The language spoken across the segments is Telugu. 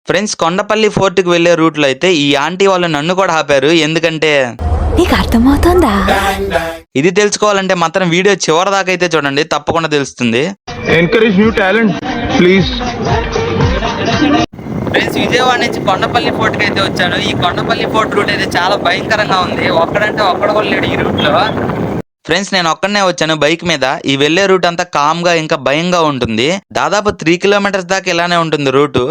ఫ్రెండ్స్, కొండపల్లి ఫోర్ట్ కి వెళ్లే రూట్ లో అయితే ఈ ఆంటీ వాళ్ళు నన్ను కూడా ఆపారు. ఎందుకంటే నీకు అర్థమవుతుందా? ఇది తెలుసుకోవాలంటే మాత్రం వీడియో చివరి దాకా అయితే చూడండి, తప్పకుండా తెలుస్తుంది. Encourage new talent please. Friends, Vijayawada నుంచి కొండపల్లి ఫోర్ట్ కి అయితే వచ్చాను. ఈ కొండపల్లి ఫోర్ట్ రూట్ అయితే చాలా భయంకరంగా ఉంది. ఒక్కడంటే ఒక్కడ కూడా లేడు ఈ రూట్ లో. ఫ్రెండ్స్, నేను ఒక్కడనే వచ్చాను బైక్ మీద. ఈ వెళ్లే రూట్ అంతా కామ్ గా ఇంకా భయంగా ఉంటుంది. దాదాపు 3 కిలోమీటర్స్ దాకా ఇలానే ఉంటుంది రూట్.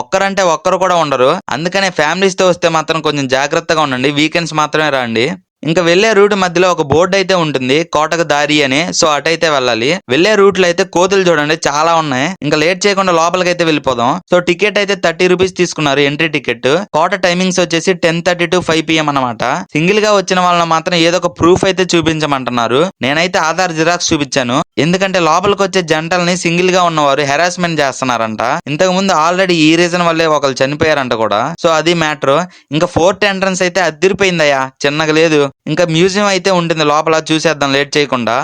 ఒక్కరంటే ఒక్కరు కూడా ఉండరు. అందుకనే ఫ్యామిలీస్ తో వస్తే మాత్రం కొంచెం జాగ్రత్తగా ఉండండి. వీకెండ్స్ మాత్రమే రండి. ఇంకా వెళ్లే రూట్ మధ్యలో ఒక బోర్డు అయితే ఉంటుంది, కోటకు దారి అని. సో అటైతే వెళ్ళాలి. వెళ్లే రూట్ లో అయితే కోతులు చూడండి చాలా ఉన్నాయి. ఇంకా లేట్ చేయకుండా లోపలికి అయితే వెళ్ళిపోదాం. సో టికెట్ అయితే 30 రూపీస్ తీసుకున్నారు, ఎంట్రీ టికెట్. కోట టైమింగ్స్ వచ్చేసి 10:30 to 5 PM అనమాట. సింగిల్ గా వచ్చిన వాళ్ళని మాత్రం ఏదో ఒక ప్రూఫ్ అయితే చూపించమంటున్నారు. నేనైతే ఆధార్ జిరాక్స్ చూపించాను. ఎందుకంటే లోపలికి వచ్చే జంటల్ని సింగిల్ గా ఉన్నవారు హెరాస్మెంట్ చేస్తున్నారంట. ఇంతకు ముందు ఆల్రెడీ ఈ రీజన్ వల్లే ఒకరు చనిపోయారంట కూడా. సో అది మ్యాటర్. ఇంకా ఫోర్త్ ఎంట్రన్స్ అయితే అదిరిపోయిందయ్యా, చిన్నగా లేదు. ఇంకా మ్యూజియం అయితే ఉంటుంది లోపల, చూసేద్దాం లేట్ చేయకుండా.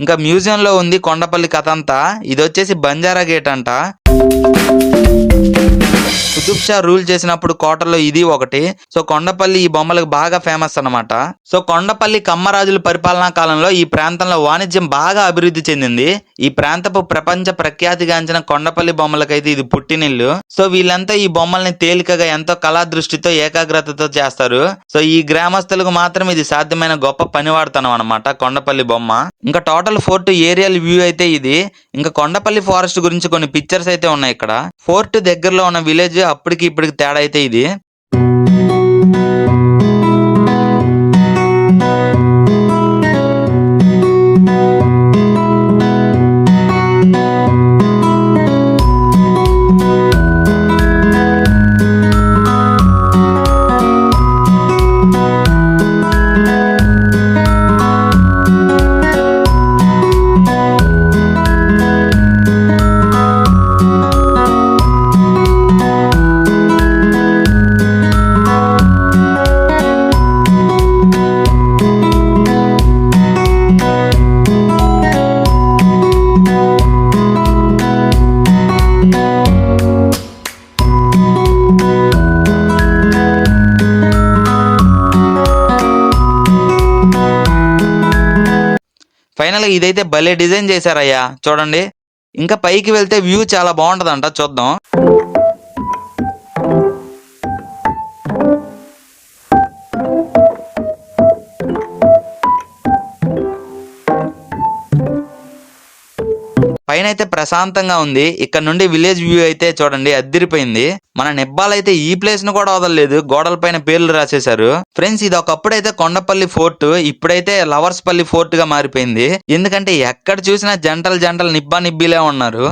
ఇంకా మ్యూజియం లో ఉంది కొండపల్లి కథ అంతా. ఇది వచ్చేసి బంజారా గేట్ అంట. కుతుబ్ షా రూల్ చేసినప్పుడు కోటలో ఇది ఒకటి. సో కొండపల్లి ఈ బొమ్మలకు బాగా ఫేమస్ అన్నమాట. సో కొండపల్లి కమ్మరాజుల పరిపాలనా కాలంలో ఈ ప్రాంతంలో వాణిజ్యం బాగా అభివృద్ధి చెందింది. ఈ ప్రాంతపు ప్రపంచ ప్రఖ్యాతిగాంచిన కొండపల్లి బొమ్మలకైతే ఇది పుట్టినిల్లు. సో వీళ్ళంతా ఈ బొమ్మల్ని తేలికగా ఎంతో కళా దృష్టితో ఏకాగ్రతతో చేస్తారు. సో ఈ గ్రామస్తులకు మాత్రం ఇది సాధ్యమైన గొప్ప పనివాడుతనం అనమాట కొండపల్లి బొమ్మ. ఇంకా టోటల్ ఫోర్ట్ ఏరియల్ వ్యూ అయితే ఇది. ఇంకా కొండపల్లి ఫారెస్ట్ గురించి కొన్ని పిక్చర్స్ అయితే ఉన్నాయి ఇక్కడ. ఫోర్ట్ దగ్గరలో ఉన్న విలేజ్ అప్పటికి ఇప్పటికి తేడా అయితే ఇది. ఫైనల్ గా ఇదైతే భలే డిజైన్ చేశారయ్యా, చూడండి. ఇంకా పైకి వెళ్తే వ్యూ చాలా బాగుంటదంట, చూద్దాం. పైన అయితే ప్రశాంతంగా ఉంది. ఇక్కడ నుండి విలేజ్ వ్యూ అయితే చూడండి అద్దిరిపోయింది. మన నిబ్బాలైతే ఈ ప్లేస్ ను కూడా వదలలేదు, గోడల పైన పేర్లు రాసేశారు. ఫ్రెండ్స్, ఇది ఒకప్పుడైతే కొండపల్లి ఫోర్ట్, ఇప్పుడైతే లవర్స్ పల్లి ఫోర్ట్ గా మారిపోయింది. ఎందుకంటే ఎక్కడ చూసినా జంటలు నిబ్బా నిబ్బిలే ఉన్నారు.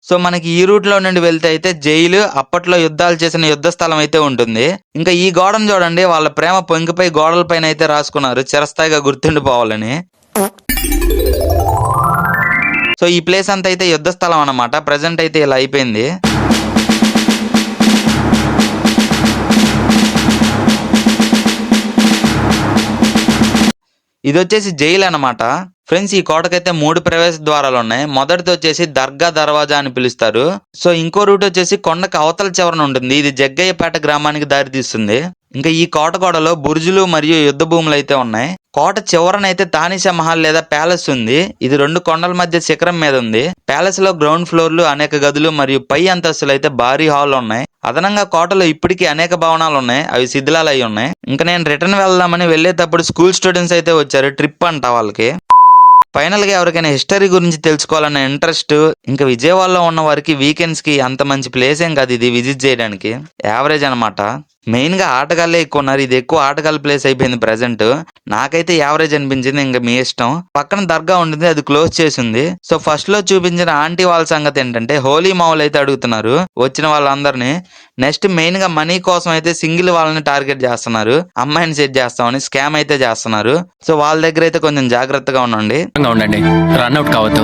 సో మనకి ఈ రూట్ లో నుండి వెళ్తే అయితే జైలు, అప్పట్లో యుద్ధాలు చేసిన యుద్ధ స్థలం అయితే ఉంటుంది. ఇంకా ఈ గోడను చూడండి, వాళ్ళ ప్రేమ పొంగిపై గోడల పైన అయితే రాసుకున్నారు, చిరస్థాయిగా గుర్తుండిపోవాలని. సో ఈ ప్లేస్ అంతా అయితే యుద్ధ స్థలం అన్నమాట. ప్రెసెంట్ అయితే ఇలా అయిపోయింది. ఇది వచ్చేసి జైలు అన్నమాట. ఫ్రెండ్స్, ఈ కోటకైతే 3 ప్రవేశ ద్వారాలు ఉన్నాయి. మొదటిది వచ్చేసి దర్గా దర్వాజా అని పిలుస్తారు. సో ఇంకో రూట్ వచ్చేసి కొండకు అవతల చివరన ఉంటుంది. ఇది జగ్గయ్యపేట గ్రామానికి దారి తీస్తుంది. ఇంకా ఈ కోట గోడలో బుర్జులు మరియు యుద్ధ భూములు అయితే ఉన్నాయి. కోట చివరనైతే తానిషా మహల్ లేదా ప్యాలెస్ ఉంది. ఇది 2 కొండల మధ్య శిఖరం మీద ఉంది. ప్యాలెస్ లో గ్రౌండ్ ఫ్లోర్లు, అనేక గదులు మరియు పై అంతస్తులు అయితే భారీ హాల్ ఉన్నాయి. అదనంగా కోటలో ఇప్పటికీ అనేక భవనాలు ఉన్నాయి, అవి శిథిలాలు అయి ఉన్నాయి. ఇంకా నేను రిటర్న్ వెళ్దామని వెళ్లేటప్పుడు స్కూల్ స్టూడెంట్స్ అయితే వచ్చారు, ట్రిప్ అంట వాళ్ళకి. ఫైనల్ గా ఎవరికైనా హిస్టరీ గురించి తెలుసుకోవాలన్న ఇంట్రెస్ట్, ఇంకా విజయవాడలో ఉన్న వారికి వీకెండ్స్ కి అంత మంచి ప్లేస్ ఏం కాదు ఇది విజిట్ చేయడానికి, యావరేజ్ అనమాట. మెయిన్ గా ఆటగాళ్ళే ఎక్కువ ఉన్నారు. ఇది ఎక్కువ ఆటగాళ్ళ ప్లేస్ అయిపోయింది ప్రెసెంట్. నాకైతే యావరేజ్ అనిపించింది. ఇంకా మీ ఇష్టం. పక్కన దర్గా ఉంటుంది, అది క్లోజ్ చేసింది. సో ఫస్ట్ లో చూపించిన ఆంటీ వాళ్ళ సంగతి ఏంటంటే హోలీ మావులు అయితే అడుగుతున్నారు వచ్చిన వాళ్ళందరినీ. నెక్స్ట్ మెయిన్ గా మనీ కోసం అయితే సింగిల్ వాళ్ళని టార్గెట్ చేస్తున్నారు, అమ్మాయిని సెట్ చేస్తామని స్కామ్ అయితే చేస్తున్నారు. సో వాళ్ళ దగ్గర అయితే కొంచెం జాగ్రత్తగా ఉండండి. రన్అట్ కావద్దు.